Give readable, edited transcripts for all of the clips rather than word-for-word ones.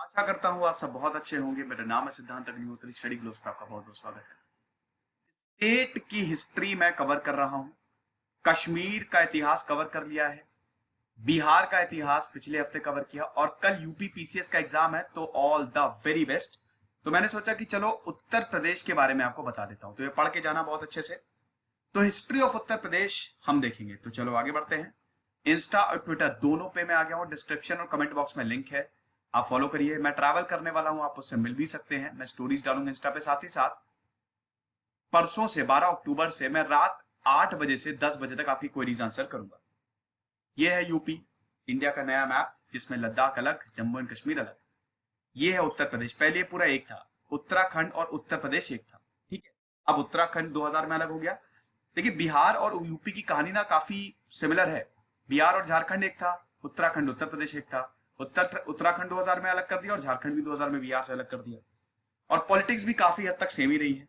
आशा करता हूँ आप सब बहुत अच्छे होंगे। मेरा नाम है सिद्धांत अग्निहोत्री। स्टडी ग्लोस पे आपका बहुत बहुत स्वागत है। स्टेट की हिस्ट्री मैं कवर कर रहा हूँ। कश्मीर का इतिहास कवर कर लिया है, बिहार का इतिहास पिछले हफ्ते कवर किया और कल यूपी पीसीएस का एग्जाम है, तो ऑल द वेरी बेस्ट। तो मैंने सोचा कि चलो उत्तर प्रदेश के बारे में आपको बता देता हूँ, तो ये पढ़ के जाना बहुत अच्छे से। तो हिस्ट्री ऑफ उत्तर प्रदेश हम देखेंगे। तो चलो आगे बढ़ते हैं। इंस्टा और ट्विटर दोनों पे मैं आ गया हूँ। डिस्क्रिप्शन और कमेंट बॉक्स में लिंक है, आप फॉलो करिए। मैं ट्रैवल करने वाला हूं, आप उससे मिल भी सकते हैं। मैं स्टोरीज डालूंगा इंस्टा पे। साथ ही साथ परसों से 12 अक्टूबर से मैं रात 8 बजे से 10 बजे तक आपकी क्वेरीज आंसर करूंगा। यह है यूपी, इंडिया का नया मैप जिसमें लद्दाख अलग, जम्मू एंड कश्मीर अलग। ये है उत्तर प्रदेश। पहले ये पूरा एक था, उत्तराखंड और उत्तर प्रदेश एक था, ठीक है। अब उत्तराखंड 2000 में अलग हो गया। देखिए बिहार और यूपी की कहानी ना काफी सिमिलर है। बिहार और झारखंड एक था, उत्तराखंड उत्तर प्रदेश एक था। उत्तराखंड 2000 में अलग कर दिया और झारखंड भी 2000 में बिहार से अलग कर दिया। और पॉलिटिक्स भी काफी हद तक सेम ही रही है।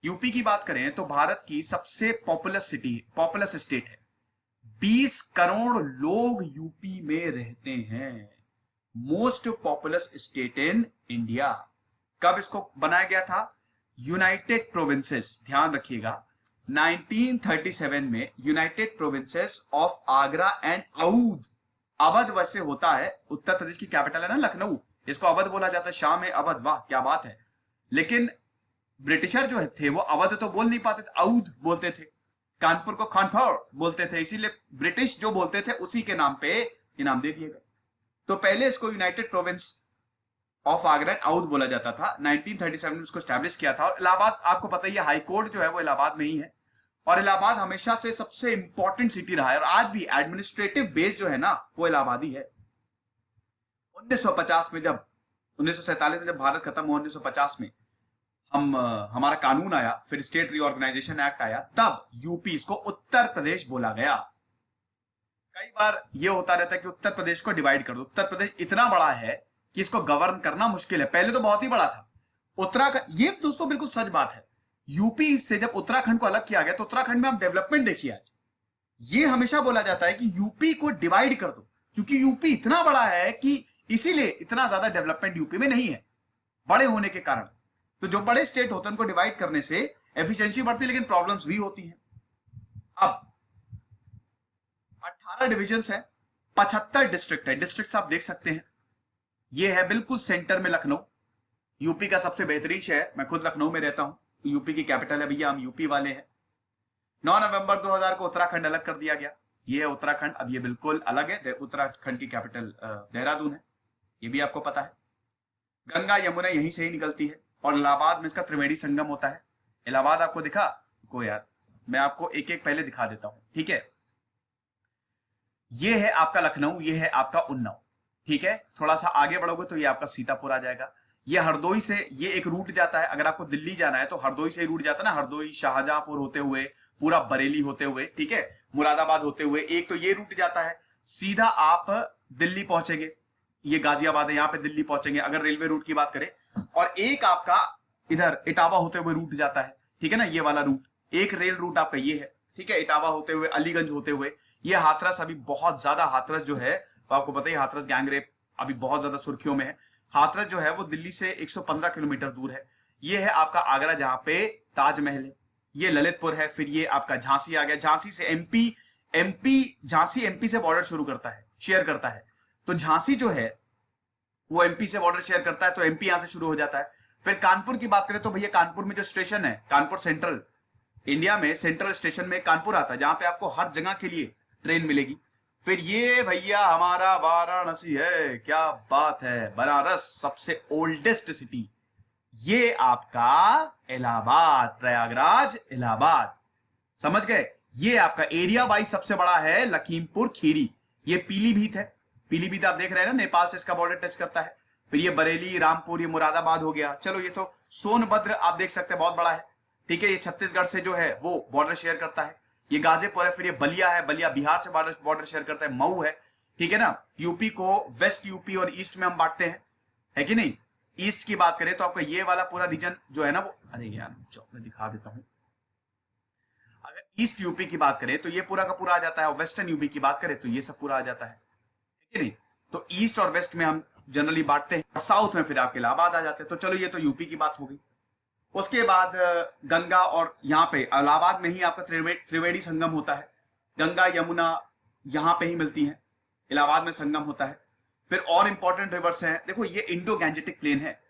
यूपी की बात करें तो भारत की सबसे पॉपुलस स्टेट है। 20 करोड़ लोग यूपी में रहते हैं। Most populous state in India. कब इसको बनाया गया था? यूनाइटेड प्रोविंसेस, ध्यान रखिएगा, 1937 में United provinces of Agra and Awadh. Awadh वैसे होता है उत्तर प्रदेश की कैपिटल है ना लखनऊ, इसको अवध बोला जाता है। शाम में अवध, वाह क्या बात है। लेकिन ब्रिटिशर जो थे वो अवध तो बोल नहीं पाते थे, अवध बोलते थे। कानपुर को कानपुर बोलते थे, इसीलिए ब्रिटिश जो बोलते थे उसी के नाम पे ये नाम दे दिए गए। तो पहले इसको United province of Agra and Awadh बोला जाता था। 1937 में इसको स्टैब्लिश किया था। और इलाहाबाद, आपको पता ही है, हाई कोर्ट जो है वो इलाहाबाद में ही है। और इलाहाबाद हमेशा से सबसे इंपॉर्टेंट सिटी रहा है और आज भी एडमिनिस्ट्रेटिव बेस जो है ना वो इलाहाबाद ही है। 1950 में जब 1947 में जब भारत खत्म हुआ, 1950 में हमारा कानून आया, फिर स्टेट रीऑर्गेनाइजेशन एक्ट आया, तब यूपी इसको उत्तर प्रदेश बोला गया। कई बार ये होता रहता है कि उत्तर प्रदेश को डिवाइड कर दो। उत्तर प्रदेश इतना बड़ा है कि इसको गवर्न करना मुश्किल है। पहले तो बहुत ही बड़ा था उत्तराखंड। ये दोस्तों बिल्कुल सच बात है। यूपी से जब उत्तराखंड को अलग किया गया तो उत्तराखंड में आप डेवलपमेंट देखिए आज। ये हमेशा बोला जाता है कि यूपी को डिवाइड कर दो, क्योंकि यूपी इतना बड़ा है कि इसीलिए इतना ज्यादा डेवलपमेंट यूपी में नहीं है, बड़े होने के कारण। तो जो बड़े स्टेट होते हैं उनको डिवाइड करने से एफिशिएंसी बढ़ती है, लेकिन प्रॉब्लम्स भी होती है। अब 18 डिविजन है, 75 डिस्ट्रिक्ट है। डिस्ट्रिक्ट आप देख सकते हैं, ये है बिल्कुल सेंटर में लखनऊ, यूपी का सबसे बेहतरीन शहर। मैं खुद लखनऊ में रहता हूं, यूपी की कैपिटल है भैया, हम यूपी वाले हैं। 9 नवंबर 2000 को उत्तराखंड अलग कर दिया गया। ये है उत्तराखंड, अब ये बिल्कुल अलग है। उत्तराखंड की कैपिटल देहरादून है, ये भी आपको पता है। गंगा यमुना यहीं से ही निकलती है और इलाहाबाद में इसका त्रिवेणी संगम होता है। इलाहाबाद आपको दिखा को यार, मैं आपको एक एक पहले दिखा देता हूं, ठीक है। ये है आपका लखनऊ, ये है आपका उन्नाव, ठीक है। थोड़ा सा आगे बढ़ोगे तो ये आपका सीतापुर आ जाएगा। ये हरदोई से ये एक रूट जाता है। अगर आपको दिल्ली जाना है तो हरदोई से रूट जाता है ना, हरदोई शाहजहांपुर होते हुए पूरा बरेली होते हुए, ठीक है, मुरादाबाद होते हुए, एक तो ये रूट जाता है, सीधा आप दिल्ली पहुंचेंगे। ये गाजियाबाद है, यहां पे दिल्ली पहुंचेंगे अगर रेलवे रूट की बात करें। और एक आपका इधर इटावा होते हुए रूट जाता है, ठीक है ना, ये वाला रूट। एक रेल रूट आपका ये है, ठीक है, इटावा होते हुए, अलीगंज होते हुए। ये हाथरस, अभी बहुत ज्यादा हाथरस जो है, तो आपको पता ही हाथरस गैंगरेप अभी बहुत ज्यादा सुर्खियों में है। हाथरस जो है वो दिल्ली से 115 किलोमीटर दूर है। ये है आपका आगरा जहां पे ताजमहल है। ये ललितपुर है। फिर ये आपका झांसी आ गया। झांसी से झांसी एमपी से बॉर्डर शुरू करता है, शेयर करता है। तो झांसी जो है वो एमपी से बॉर्डर शेयर करता है, तो एमपी यहां से शुरू हो जाता है। फिर कानपुर की बात करें तो भैया कानपुर में जो स्टेशन है, कानपुर सेंट्रल, इंडिया में सेंट्रल स्टेशन में कानपुर आता है, जहां पे आपको हर जगह के लिए ट्रेन मिलेगी। फिर ये भैया हमारा वाराणसी है, क्या बात है, बनारस सबसे ओल्डेस्ट सिटी। ये आपका इलाहाबाद, प्रयागराज इलाहाबाद, समझ गए। ये आपका एरिया वाइज सबसे बड़ा है लखीमपुर खीरी। ये पीलीभीत है, पीलीभीत आप देख रहे हैं ना, नेपाल से इसका बॉर्डर टच करता है। फिर ये बरेली, रामपुर, ये मुरादाबाद हो गया। चलो ये तो सोनभद्र आप देख सकते हैं, बहुत बड़ा है, ठीक है। ये छत्तीसगढ़ से जो है वो बॉर्डर शेयर करता है। ये गाजीपुर है। फिर ये बलिया है, बलिया बिहार से बॉर्डर शेयर करता है। मऊ है, ठीक है ना। यूपी को वेस्ट यूपी और ईस्ट में हम बांटते हैं, है कि नहीं। ईस्ट की बात करें तो आपका ये वाला पूरा रीजन जो है ना वो, अरे यार मैं दिखा देता हूं। अगर ईस्ट यूपी की बात करें तो ये पूरा का पूरा आ जाता है, और वेस्टर्न यूपी की बात करें तो ये सब पूरा आ जाता है कि नहीं। तो ईस्ट और वेस्ट में हम जनरली बांटते हैं, और साउथ में फिर आपके इलाहाबाद आ जाते हैं। तो चलो ये तो यूपी की बात हो गई। उसके बाद गंगा, और यहाँ पे इलाहाबाद में ही आपका त्रिवेणी संगम होता है। गंगा यमुना यहाँ पे ही मिलती हैं, इलाहाबाद में संगम होता है। फिर और इंपॉर्टेंट रिवर्स है, देखो ये इंडो गैंजेटिक प्लेन है।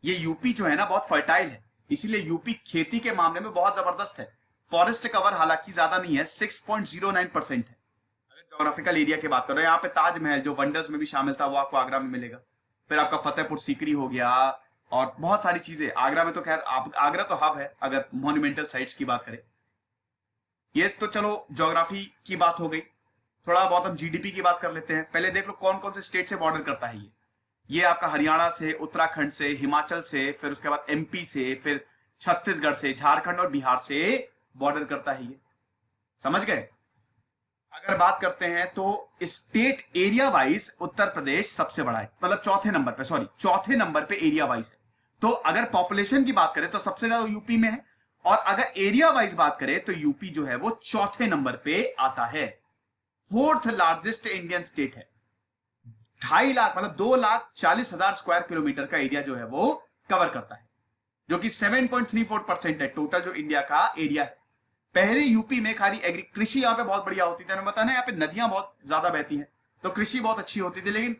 ये यूपी जो है ना बहुत फर्टाइल है, इसीलिए यूपी खेती के मामले में बहुत जबरदस्त है। फॉरेस्ट कवर हालांकि ज्यादा नहीं है, 6.09% है। अगर जोग्राफिकल एरिया की बात करो, यहाँ पे ताजमहल जो वंडर्स में भी शामिल था वो आपको आगरा में मिलेगा। फिर आपका फतेहपुर सीकरी हो गया, और बहुत सारी चीजें। आगरा में तो खैर आगरा तो हब है अगर मॉन्यूमेंटल साइट्स की बात करें। ये तो चलो ज्योग्राफी की बात हो गई। थोड़ा बहुत हम जीडीपी की बात कर लेते हैं। पहले देख लो कौन कौन से स्टेट से बॉर्डर करता है ये आपका हरियाणा से, उत्तराखंड से, हिमाचल से, फिर उसके बाद एमपी से, फिर छत्तीसगढ़ से, झारखंड और बिहार से बॉर्डर करता है ये। समझ गए? अगर बात करते हैं तो state area wise Uttar Pradesh सबसे बड़ा है, मतलब चौथे नंबर पे एरिया वाइज है। तो अगर पॉपुलेशन की बात करें तो सबसे ज्यादा यूपी में है, और अगर एरिया वाइज बात करें तो यूपी जो है वो चौथे नंबर पे आता है। फोर्थ लार्जेस्ट इंडियन स्टेट है। 2.5 लाख मतलब 2,40,000 स्क्वायर किलोमीटर का एरिया जो है वो कवर करता है, जो कि 7.34% है टोटल जो इंडिया का एरिया है। पहले यूपी में खाली कृषि यहाँ पे बहुत बढ़िया होती थी, मैंने बताया ना, यहाँ पे नदियां बहुत ज्यादा बहती हैं तो कृषि बहुत अच्छी होती थी। लेकिन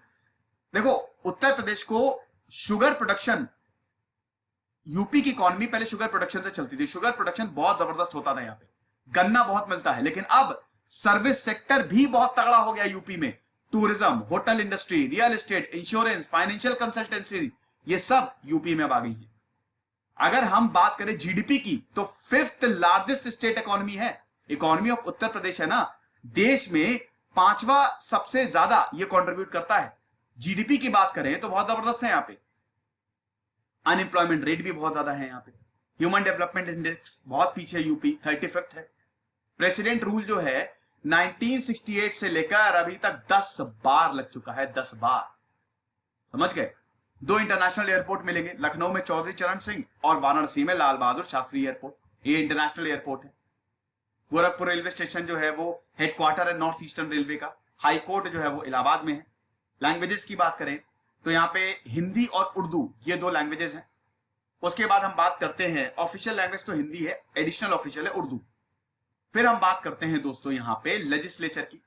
देखो उत्तर प्रदेश को शुगर प्रोडक्शन, यूपी की इकोनॉमी पहले शुगर प्रोडक्शन से चलती थी, शुगर प्रोडक्शन बहुत जबरदस्त होता था, यहाँ पे गन्ना बहुत मिलता है। लेकिन अब सर्विस सेक्टर भी बहुत तगड़ा हो गया यूपी में। Tourism, hotel industry, real estate, insurance, financial consultancy, ये सब यूपी में अब आ गई है। अगर हम बात करें जीडीपी की तो 5th लार्जेस्ट स्टेट इकोनॉमी है। इकोनॉमी ऑफ उत्तर प्रदेश है ना, देश में 5वां सबसे ज्यादा ये कंट्रीब्यूट करता है। जीडीपी की बात करें तो बहुत जबरदस्त है यहाँ पे। अनएम्प्लॉयमेंट रेट भी बहुत ज्यादा है यहाँ पे। ह्यूमन डेवलपमेंट इंडेक्स बहुत पीछे, यूपी 35th है। प्रेसिडेंट रूल जो है 1968 से लेकर अभी तक 10 बार लग चुका है, 10 बार। समझ गए? 2 इंटरनेशनल एयरपोर्ट मिलेंगे, लखनऊ में चौधरी चरण सिंह और वाराणसी में लाल बहादुर शास्त्री एयरपोर्ट, ये इंटरनेशनल एयरपोर्ट है। गोरखपुर रेलवे स्टेशन जो है वो हेडक्वार्टर है नॉर्थ ईस्टर्न रेलवे का। हाई कोर्ट जो है वो इलाहाबाद में है। लैंग्वेजेस की बात करें तो यहाँ पे हिंदी और उर्दू ये 2 लैंग्वेजेस हैं। उसके बाद हम बात करते हैं, ऑफिशियल लैंग्वेज तो हिंदी है, एडिशनल ऑफिशियल है उर्दू। फिर हम बात करते हैं दोस्तों यहाँ पे लेजिस्लेचर की।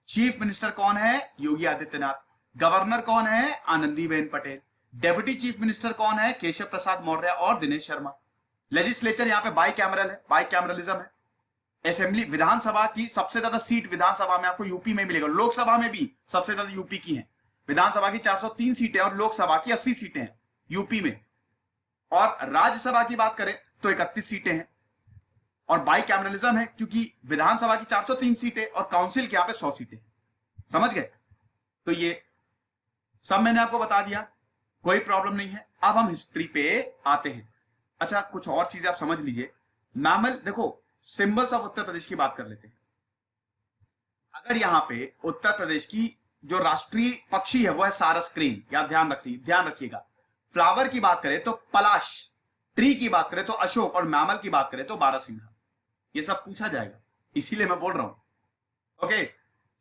चीफ मिनिस्टर कौन है? योगी आदित्यनाथ। गवर्नर कौन है? Anandiben Patel. Deputy chief minister कौन है? केशव प्रसाद मौर्य और दिनेश शर्मा। लेजिस्लेचर यहाँ पे बाई कैमरल है, बाई कैमरलिज्म है। असेंबली, विधानसभा की सबसे ज्यादा सीट विधानसभा में आपको यूपी में मिलेगा। लोकसभा में भी सबसे ज्यादा यूपी की है। विधानसभा की 403 सीटें और लोकसभा की 80 सीटें हैं यूपी में। और राज्यसभा की बात करें तो 31 सीटें हैं। और बाई कैमरलिज्म है क्योंकि विधानसभा की 403 सीटें और काउंसिल के यहां पे 100 सीटें। समझ गए? तो ये सब मैंने आपको बता दिया, कोई प्रॉब्लम नहीं है। अब हम हिस्ट्री पे आते हैं। अच्छा, कुछ और चीजें आप समझ लीजिए। मैमल, देखो सिंबल्स ऑफ उत्तर प्रदेश की बात कर लेते हैं। अगर यहां पे उत्तर प्रदेश की जो राष्ट्रीय पक्षी है वो है सारस क्रेन, या ध्यान रखिएगा। फ्लावर की बात करें तो पलाश, ट्री की बात करें तो अशोक, और मैमल की बात करें तो बारहसिंघा। ये सब पूछा जाएगा, इसीलिए मैं बोल रहा हूं। ओके,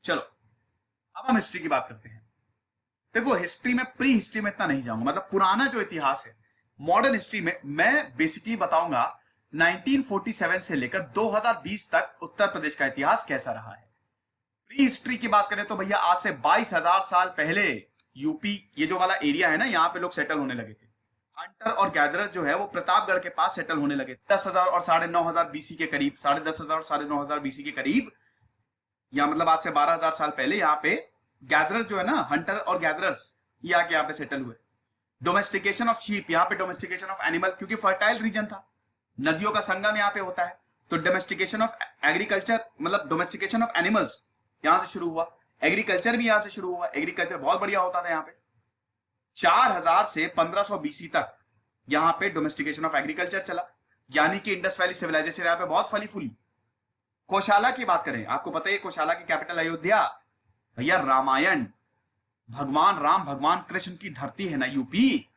चलो अब हम हिस्ट्री की बात करते हैं। देखो हिस्ट्री में, प्री हिस्ट्री में इतना नहीं जाऊंगा, मतलब पुराना जो इतिहास है। मॉडर्न हिस्ट्री में मैं बेसिकली बताऊंगा 1947 से लेकर 2020 तक उत्तर प्रदेश का इतिहास कैसा रहा है। प्री हिस्ट्री की बात करें तो भैया आज से 22,000 साल पहले यूपी, ये जो वाला एरिया है ना, यहां पे लोग सेटल होने लगे थे। हंटर और गैदरर्स जो है वो प्रतापगढ़ के पास सेटल होने लगे 10,000 और 9,500 बीसी के करीब, 10,500 और 9,500 बीसी के करीब, या मतलब आज से 12,000 साल पहले यहाँ पे गैदरर्स जो है ना, हंटर और गैदरर्स, ये आके यहाँ पे सेटल हुए। डोमेस्टिकेशन ऑफ शीप, यहाँ पे डोमेस्टिकेशन ऑफ एनिमल, क्योंकि फर्टाइल रीजन था, नदियों का संगम यहाँ पे होता है, तो डोमेस्टिकेशन ऑफ एग्रीकल्चर, मतलब डोमेस्टिकेशन ऑफ एनिमल्स यहां से शुरू हुआ। एग्रीकल्चर भी यहां से शुरू हुआ। एग्रीकल्चर बहुत बढ़िया होता था यहाँ पे। 4000 से 1500 बीसी तक यहां पे डोमेस्टिकेशन ऑफ एग्रीकल्चर चला, यानी कि इंडस वैली सिविलाइजेशन यहाँ पे बहुत फली फूली। कोशाला की बात करें, आपको पता है कोशाला की कैपिटल अयोध्या। भैया रामायण, भगवान राम भगवान कृष्ण की धरती है ना यूपी।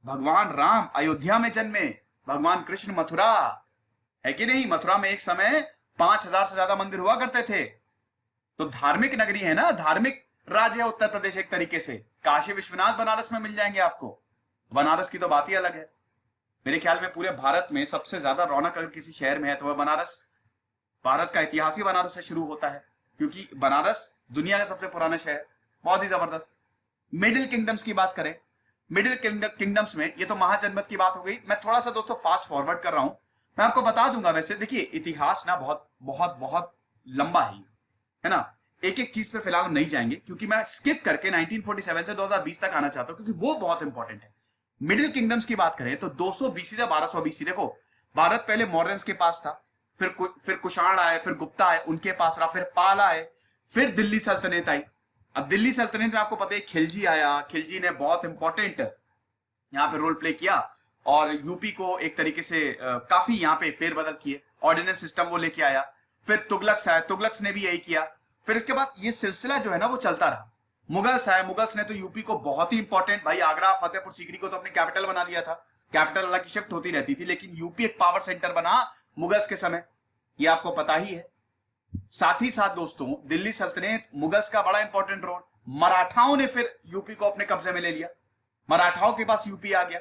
भगवान राम अयोध्या में जन्मे, भगवान कृष्ण मथुरा, है कि नहीं? मथुरा में एक समय 5000 से ज्यादा मंदिर हुआ करते थे। तो धार्मिक नगरी है ना, धार्मिक राज्य है उत्तर प्रदेश एक तरीके से, काशी विश्वनाथ बनारस में मिल जाएंगे आपको। बनारस की तो बात ही अलग है। मेरे ख्याल में पूरे भारत में सबसे ज्यादा रौनक अगर किसी शहर में है तो वह बनारस। भारत का इतिहास ही बनारस से शुरू होता है, क्योंकि बनारस दुनिया का सबसे पुराना शहर, बहुत ही जबरदस्त। मिडिल किंगडम्स की बात करें, मिडिल किंगडम्स में, ये तो महाजनपद की बात हो गई। मैं थोड़ा सा दोस्तों फास्ट फॉरवर्ड कर रहा हूं, मैं आपको बता दूंगा। वैसे देखिए इतिहास ना बहुत बहुत बहुत लंबा है ना। एक एक चीज पे फिलहाल हम नहीं जाएंगे, क्योंकि मैं स्किप करके 1947 से 2020 तक आना चाहता हूं, क्योंकि वो बहुत इंपॉर्टेंट है। मिडिल किंगडम्स की बात करें तो 200 बीसी से 1200 बीसी, देखो भारत पहले मौर्यंस के पास था, फिर कुषाण आए, फिर गुप्ता आए, उनके पास रहा, फिर पाल आए, फिर दिल्ली सल्तनत आई। अब दिल्ली सल्तनत में आपको पता है खिलजी आया, खिलजी ने बहुत इंपॉर्टेंट यहाँ पे रोल प्ले किया और यूपी को एक तरीके से काफी यहाँ पे फेरबदल किए, ऑर्डिनेंस सिस्टम वो लेके आया। फिर तुगलक्स आया, तुगलक्स ने भी यही किया। फिर इसके बाद ये सिलसिला जो है ना वो चलता रहा। मुगल्स आए, मुगल्स ने तो यूपी को बहुत ही इंपॉर्टेंट, भाई आगरा फतेहपुर सीकरी को तो अपनी कैपिटल बना लिया था। कैपिटल अलग की शिफ्ट होती रहती थी, लेकिन यूपी एक पावर सेंटर बना मुगल्स के समय, ये आपको पता ही है। साथ ही साथ दोस्तों दिल्ली सल्तनत, मुगल्स का बड़ा इंपॉर्टेंट रोल। मराठाओं ने फिर यूपी को अपने कब्जे में ले लिया, मराठाओं के पास यूपी आ गया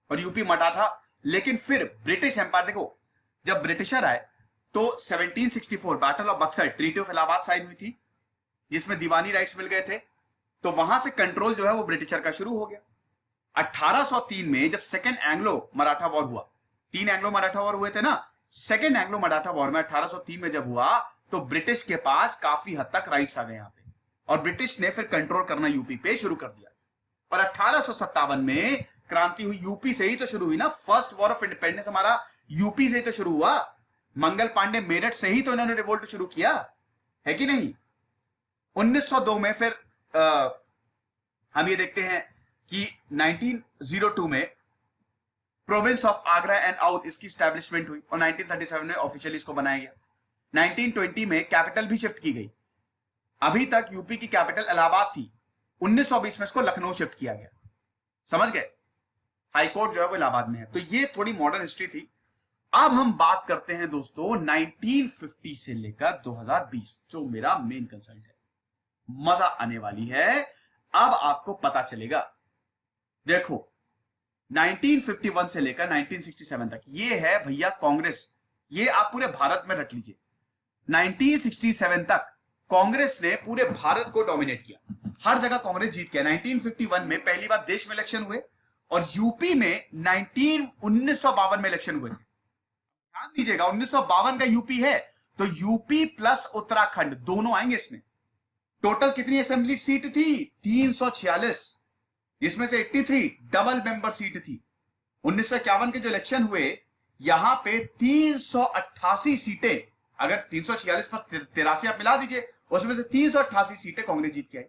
और यूपी मराठा। लेकिन फिर ब्रिटिश एम्पायर, देखो जब ब्रिटिशर आए तो 1764 battle of Buxar, treaty of Allahabad sign हुई थी, जिसमें दीवानी राइट्स मिल गए थे। तो वहां से कंट्रोल जो है वो ब्रिटिशर का शुरू हो गया। 1803 में जब सेकेंड एंग्लो मराठा वॉर हुआ, 3 एंग्लो मराठा वॉर हुए थे ना, सेकेंड एंग्लो मराठा वॉर में 1803 में जब हुआ तो ब्रिटिश के पास काफी हद तक राइट्स आ गए यहां पे, और ब्रिटिश ने फिर कंट्रोल करना यूपी पे शुरू कर दिया। और 1857 में क्रांति हुई, यूपी से ही तो शुरू हुई ना। फर्स्ट वॉर ऑफ इंडिपेंडेंस हमारा यूपी से ही तो शुरू हुआ। मंगल पांडे मेरठ से ही तो इन्होंने रिवोल्ट शुरू किया, है कि नहीं। 1902 में फिर हम ये देखते हैं कि 1902 में province of Agra and out इसकी स्टैब्लिशमेंट हुई और 1937 में ऑफिशियली इसको बनाया गया। 1920 में कैपिटल भी शिफ्ट की गई। अभी तक यूपी की कैपिटल इलाहाबाद थी, 1920 में इसको लखनऊ शिफ्ट किया गया, समझ गए। हाईकोर्ट जो है वो इलाहाबाद में है। तो ये थोड़ी मॉडर्न हिस्ट्री थी। अब हम बात करते हैं दोस्तों 1950 से लेकर 2020, जो मेरा मेन कंसर्न है। मजा आने वाली है, अब आपको पता चलेगा। देखो 1951 से लेकर 1967 तक ये है भैया कांग्रेस, ये आप पूरे भारत में रख लीजिए। 1967 तक कांग्रेस ने पूरे भारत को डोमिनेट किया, हर जगह कांग्रेस जीत गया। 1951 में पहली बार देश में इलेक्शन हुए और यूपी में 1952 में इलेक्शन हुए थे। ध्यान दीजिएगा 1952 का यूपी है, तो यूपी प्लस उत्तराखंड दोनों आएंगे इसमें। टोटल कितनी असेंबली सीट थी? 346, जिसमें से 83 डबल मेंबर सीट थी। 1951 के जो इलेक्शन हुए यहां पे 388 सीटें, अगर 346 पर 83 आप मिला दीजिए, उसमें से 388 सीटें कांग्रेस जीत के आई।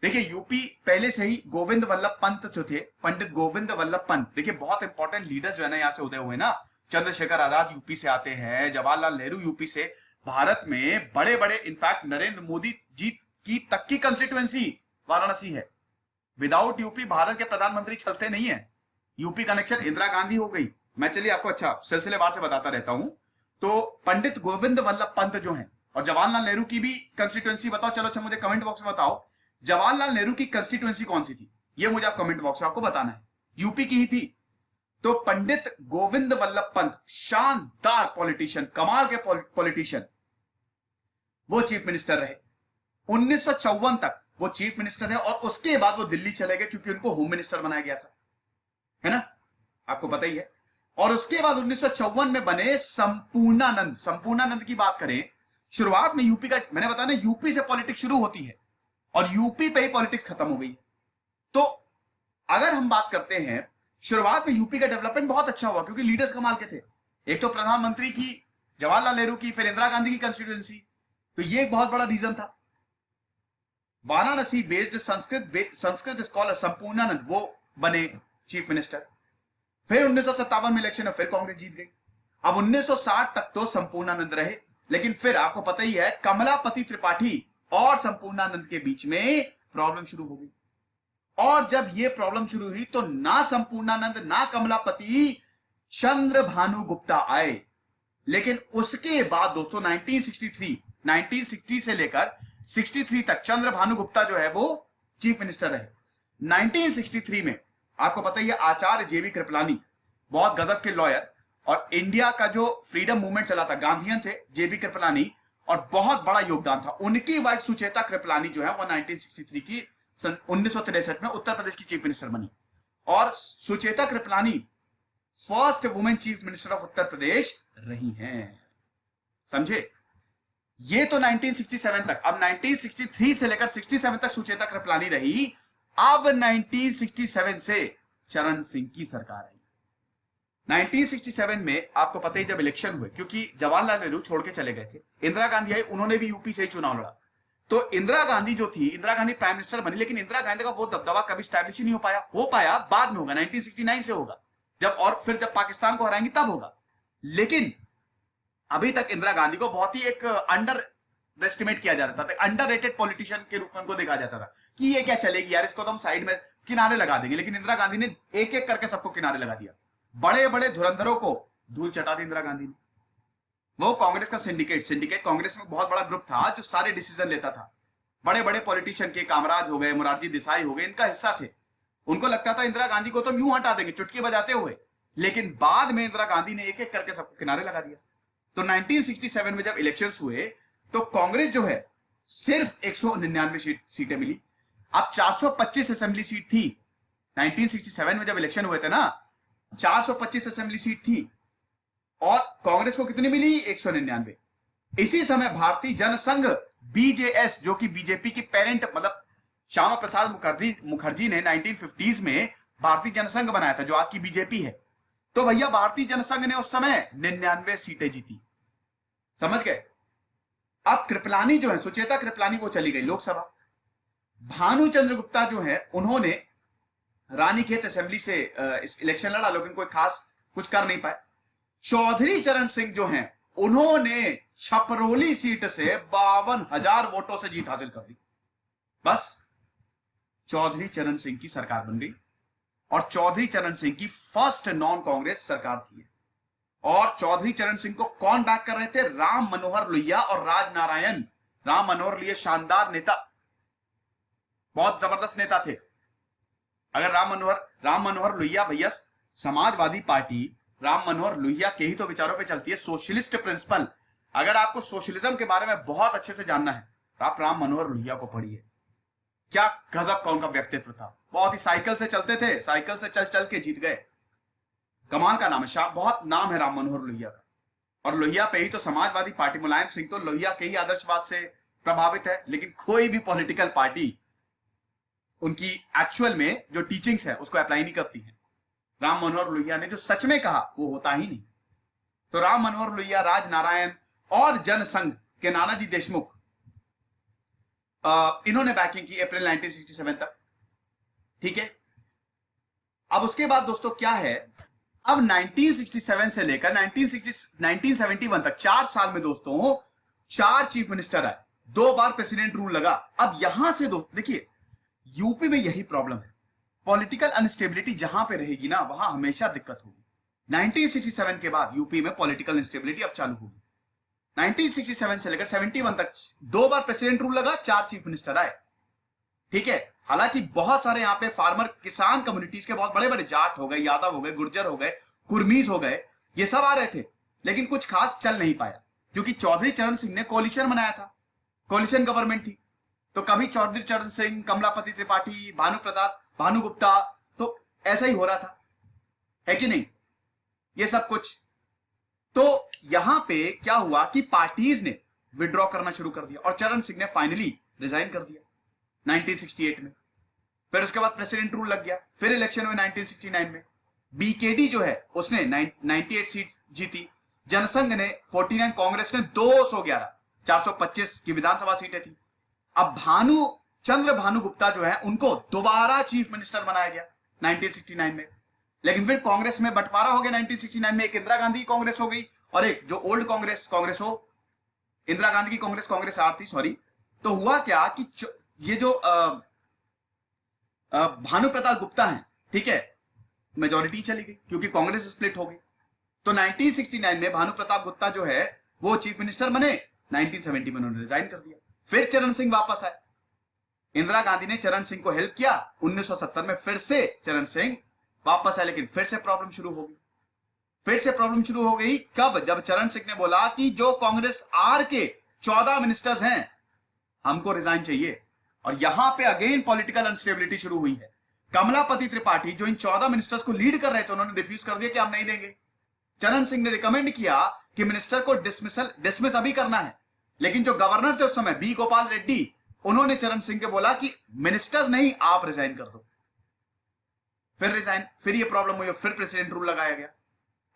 देखिए यूपी पहले से ही गोविंद वल्लभ पंत जो थे, पंडित गोविंद वल्लभ पंत, देखिए बहुत इंपॉर्टेंट लीडर जो है ना यहां से उदय हुए ना। चंद्रशेखर आजाद यूपी से आते हैं, जवाहरलाल नेहरू यूपी से। भारत में बड़े बड़े, इनफैक्ट नरेंद्र मोदी जी की तक की कंस्टिट्यूएंसी वाराणसी है। विदाउट यूपी भारत के प्रधानमंत्री चलते नहीं है। यूपी कनेक्शन इंदिरा गांधी हो गई। मैं चलिए आपको अच्छा सिलसिलेवार से बताता रहता हूं। तो पंडित गोविंद वल्लभ पंत जो हैं, और जवाहरलाल नेहरू की भी कंस्टिट्यूएंसी बताओ। चलो अच्छा मुझे कमेंट बॉक्स में बताओ जवाहरलाल नेहरू की कंस्टिट्यूएंसी कौन सी थी, ये मुझे आप कमेंट बॉक्स में आपको बताना है। यूपी की ही थी। तो पंडित गोविंद वल्लभ पंत शानदार पॉलिटिशियन, कमाल के पॉलिटिशियन, वो चीफ मिनिस्टर रहे 1954 तक। वो चीफ मिनिस्टर है और उसके बाद वो दिल्ली चले गए क्योंकि उनको होम मिनिस्टर बनाया गया था, है ना, आपको पता ही है। और उसके बाद 1954 में बने संपूर्णानंद। संपूर्णानंद की बात करें, शुरुआत में यूपी का, मैंने बताया ना यूपी से पॉलिटिक्स शुरू होती है और यूपी पे ही पॉलिटिक्स खत्म हो गई है। तो अगर हम बात करते हैं, शुरुआत में यूपी का डेवलपमेंट बहुत अच्छा हुआ क्योंकि लीडर्स कमाल के थे। एक तो प्रधानमंत्री की जवाहरलाल नेहरू की, फिर इंदिरा गांधी की कंस्टिट्यूएंसी, तो ये एक बहुत बड़ा रीजन था। वाराणसी बेस्ड संस्कृत स्कॉलर संपूर्णानंद वो बने चीफ मिनिस्टर। फिर 1957 में इलेक्शन में फिर कांग्रेस जीत गई। अब 1960 तक तो संपूर्णानंद रहे, लेकिन फिर आपको पता ही है कमलापति त्रिपाठी और संपूर्णानंद के बीच में प्रॉब्लम शुरू हो गई। और जब ये प्रॉब्लम शुरू हुई तो ना संपूर्णानंद ना कमलापति, चंद्र भानु गुप्ता आए। लेकिन उसके बाद दोस्तों 1960 से लेकर 63 तक चंद्र भानु गुप्ता जो है वो चीफ मिनिस्टर रहे। 1963 में आपको पता ही है, आचार्य जेबी कृपलानी बहुत गजब के लॉयर, और इंडिया का जो फ्रीडम मूवमेंट चला था, गांधीयन थे जेबी कृपलानी, और बहुत बड़ा योगदान था। उनकी वाइफ सुचेता कृपलानी जो है वो 1963 की 1963 में उत्तर प्रदेश की चीफ मिनिस्टर बनी। और Sucheta Kripalani first women chief minister of Uttar Pradesh रही हैं, समझे। ये तो 1967 तक। अब 1963 से लेकर 67 तक सुचेता कृपलानी रही। अब 1967 से चरण सिंह की सरकार आई। 1967 में आपको पता ही जब इलेक्शन हुए, क्योंकि जवाहरलाल नेहरू छोड़ के चले गए थे, इंदिरा गांधी आई, उन्होंने भी यूपी से ही चुनाव लड़ा। तो इंदिरा गांधी जो थी, इंदिरा गांधी प्राइम मिनिस्टर बनी, लेकिन इंदिरा गांधी का वो दबदबा कभी स्टैब्लिश ही नहीं हो पाया बाद में होगा, 1969 से होगा जब, और फिर जब पाकिस्तान को हराएंगे तब होगा। लेकिन अभी तक इंदिरा गांधी को बहुत ही एक अंडर एस्टिमेट किया जा रहा था, अंडररेटेड पॉलिटिशियन के रूप में उनको देखा जाता था कि ये क्या चलेगी यार, इसको तो हम साइड में किनारे लगा देंगे। लेकिन इंदिरा गांधी ने एक एक करके सबको किनारे लगा दिया। बड़े बड़े धुरंधरों को धूल चटा दी इंदिरा गांधी ने। वो कांग्रेस का सिंडिकेट कांग्रेस में बहुत बड़ा ग्रुप था जो सारे डिसीजन लेता था। बड़े बड़े पॉलिटिशियन के, कामराज हो गए, मोरारजी देसाई हो गए, इनका हिस्सा थे। उनको लगता था इंदिरा गांधी को तो यूं हटा देंगे चुटकी बजाते हुए। लेकिन बाद में इंदिरा गांधी ने एक एक करके सबको किनारे लगा दिया। तो 1967 में जब इलेक्शंस हुए तो कांग्रेस जो है सिर्फ 199 सीटें मिली। अब 425 असेंबली सीट थी। 1967 में जब इलेक्शन हुए थे ना, 425 असेंबली सीट थी, और कांग्रेस को कितनी मिली? 199। इसी समय भारतीय जनसंघ बीजेएस, जो कि बीजेपी की पेरेंट, मतलब श्यामा प्रसाद मुखर्जी ने 1950s में भारतीय जनसंघ बनाया था, जो आज की बीजेपी है। तो भैया भारतीय जनसंघ ने उस समय 99 सीटें जीती, समझ गए। अब कृपलानी जो है, सुचेता कृपलानी, वो चली गई लोकसभा। भानुचंद्र गुप्ता जो है, उन्होंने रानीखेत असेंबली से इलेक्शन लड़ा, लेकिन कोई खास कुछ कर नहीं पाए। चौधरी चरण सिंह जो हैं, उन्होंने छपरोली सीट से 52,000 वोटों से जीत हासिल कर दी। बस चौधरी चरण सिंह की सरकार बन गई, और चौधरी चरण सिंह की फर्स्ट नॉन कांग्रेस सरकार थी। और चौधरी चरण सिंह को कौन बैक कर रहे थे? राम मनोहर लोहिया और राज नारायण। राम मनोहर लोहिया शानदार नेता, बहुत जबरदस्त नेता थे। अगर राम मनोहर लोहिया भैया, समाजवादी पार्टी राम मनोहर लोहिया के ही तो विचारों पे चलती है, सोशलिस्ट प्रिंसिपल। अगर आपको सोशलिज्म के बारे में बहुत अच्छे से जानना है तो आप राम मनोहर लोहिया को पढ़िए। क्या गजब का उनका व्यक्तित्व था। बहुत ही साइकिल से चलते थे, साइकिल से चल चल के जीत गए। कमाल का नाम है, बहुत नाम है राम मनोहर लोहिया का। और लोहिया पे ही तो समाजवादी पार्टी, मुलायम सिंह तो लोहिया के ही आदर्शवाद से प्रभावित है। लेकिन कोई भी पॉलिटिकल पार्टी उनकी एक्चुअल में जो टीचिंग्स है उसको अप्लाई नहीं करती है। राम मनोहर लोहिया ने जो सच में कहा वो होता ही नहीं। तो राम मनोहर लोहिया, राज नारायण और जनसंघ के नानाजी देशमुख, इन्होंने बैकिंग की अप्रैल 1967 तक, ठीक है। अब उसके बाद दोस्तों क्या है, अब 1967 से लेकर 1971 तक 4 साल में दोस्तों 4 चीफ मिनिस्टर आए, 2 बार प्रेसिडेंट रूल लगा। अब यहां से देखिए, यूपी में यही प्रॉब्लम है, पॉलिटिकल अनस्टेबिलिटी जहां पे रहेगी ना वहां हमेशा दिक्कत होगी। 1967 के बाद यूपी में पॉलिटिकल इंस्टेबिलिटी अब चालू होगी। 1967 से लेकर 71 तक 2 बार प्रेसिडेंट रूल लगा, 4 चीफ मिनिस्टर आए, ठीक है। हालांकि बहुत सारे यहां पे फार्मर, किसान कम्युनिटीज के बहुत बड़े बड़े, जाट हो गए, यादव हो गए, गुर्जर हो गए, कुर्मीज हो गए, ये सब आ रहे थे। लेकिन कुछ खास चल नहीं पाया, क्योंकि चौधरी चरण सिंह ने कोलिशन बनाया था, कोलिशन गवर्नमेंट थी। तो कभी चौधरी चरण सिंह, कमलापति त्रिपाठी, भानुगुप्ता, तो ऐसा ही हो रहा था, है कि नहीं, ये सब कुछ। तो यहां पे क्या हुआ कि पार्टीज ने विड्रॉ करना शुरू कर दिया, और चरण सिंह ने फाइनली रिजाइन कर दिया 1968 में। फिर उसके बाद प्रेसिडेंट रूल लग गया, फिर इलेक्शन हुए 1969 में। बीकेडी जो है उसने 98 सीट जीती, जनसंघ ने 49, कांग्रेस ने 211, 425 की विधानसभा सीटें थी। अब भानुगुप्ता जो है उनको दोबारा चीफ मिनिस्टर बनाया गया 1969 में। लेकिन फिर कांग्रेस में बंटवारा हो गया 1969 में, एक इंदिरा गांधी की कांग्रेस हो गई, और एक जो ओल्ड कांग्रेस हो, इंदिरा गांधी की कांग्रेस आर थी, सॉरी। तो हुआ क्या कि ये जो भानु प्रताप गुप्ता हैं, ठीक है, मेजोरिटी चली गई क्योंकि कांग्रेस स्प्लिट हो गई। तो 1969 में भानु प्रताप गुप्ता जो है वो चीफ मिनिस्टर बने, 1970 में उन्होंने रिजाइन कर दिया। फिर चरण सिंह वापस आए, इंदिरा गांधी ने चरण सिंह को हेल्प किया, 1970 में फिर से चरण सिंह वापस आए, लेकिन फिर से प्रॉब्लम शुरू हो गई। फिर से प्रॉब्लम शुरू हो गई कब? जब चरण सिंह ने बोला कि जो कांग्रेस आर के 14 मिनिस्टर्स हैं, हमको रिजाइन चाहिए। और यहां पे अगेन पॉलिटिकल अनस्टेबिलिटी शुरू हुई है। कमलापति त्रिपाठी जो इन 14 मिनिस्टर्स को लीड कर रहे थे, उन्होंने रिफ्यूज कर दिया कि हम नहीं देंगे। चरण सिंह ने रिकमेंड किया कि मिनिस्टर को डिसमिस अभी करना है, लेकिन जो गवर्नर थे उस समय बी गोपाल रेड्डी, उन्होंने चरण सिंह को बोला कि मिनिस्टर्स नहीं, आप रिजाइन कर दो। फिर रिजाइन, फिर ये प्रॉब्लम हुई, फिर प्रेसिडेंट रूल लगाया गया।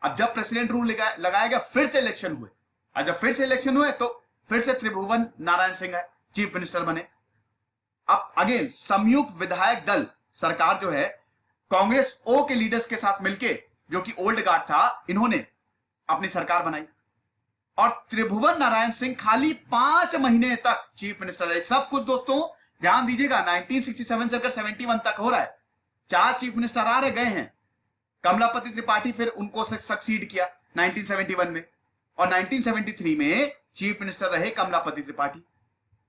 अब जब प्रेसिडेंट रूल लगाया गया, फिर से इलेक्शन हुए। और जब फिर से इलेक्शन हुए तो फिर से त्रिभुवन नारायण सिंह है चीफ मिनिस्टर बने। अब अगेन संयुक्त विधायक दल सरकार जो है, कांग्रेस ओ के लीडर्स के साथ मिलके, जो कि ओल्ड गार्ड था, इन्होंने अपनी सरकार बनाई। और त्रिभुवन नारायण सिंह खाली 5 महीने तक चीफ मिनिस्टर रहे। सब कुछ दोस्तों ध्यान दीजिएगा, 1967 से लेकर 71 तक हो रहा है। 4 चीफ मिनिस्टर आ रहे गए हैं। कमलापति त्रिपाठी फिर उनको सक्सीड किया 1971 में, और 1973 में चीफ मिनिस्टर रहे कमलापति त्रिपाठी।